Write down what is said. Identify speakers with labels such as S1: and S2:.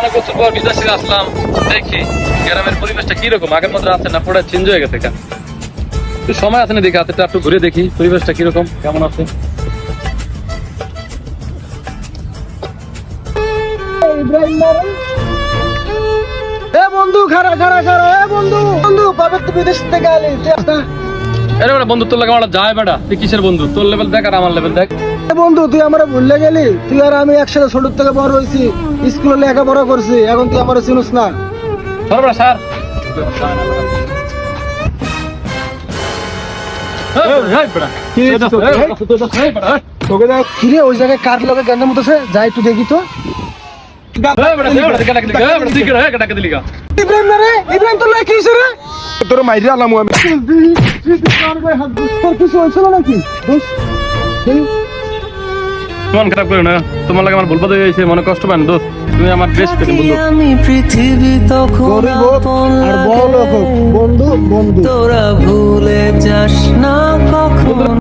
S1: অনেক বছর পর বিদেশে আসলাম, দেখি গ্রামের পরিবেশটা কিরকম, আগের মতো আছে না পুরো চেঞ্জ হয়ে গেছে। কেন একটু সময় আছে না, দেখি হাতে একটু ঘুরে দেখি পরিবেশটা কিরকম, কেমন আছে।
S2: বন্ধু খারা খারা খারা, বন্ধু বন্ধু কবে তো বিদেশ থেকে আলি?
S1: আরে বেটা বন্ধু, তোর লাগে আমার যায় বেটা, তুই কিসের বন্ধু? তোর লেভেল দেখ আর আমার লেভেল দেখ।
S2: বন্ধু তুই আমার ভুলে গেলি? তুই আর আমি একসাথে ছোট থেকে বড় হয়েছি, স্কুলে লেখাপড়া করছি, এখন তুই আমার চিনিস না।
S1: সর বেটা স্যার।
S2: কিরে ওই জায়গায় কার লগে গানের মতো আছে? যাই তুই দেখি তো। ইব্রাহিম না রে, ইব্রাহিম তোর লাগে কি হইছে রে?
S3: তোর মাইরে আলাম আমি।
S2: তোর কিছু হয়েছিল নাকি?
S1: মন খারাপ করো না, তোমার লাগে আমার ভুল পথে হয়েছে, মনে কষ্ট পায় না দোস্ত। তুমি আমার বেস্ট ফ্রেন্ড বন্ধু।
S4: আমি পৃথিবী তখন
S2: গরিব হোক আর বড় লোক হোক, বন্ধু বন্ধু।
S4: তোরা ভুলে যাস না কখন।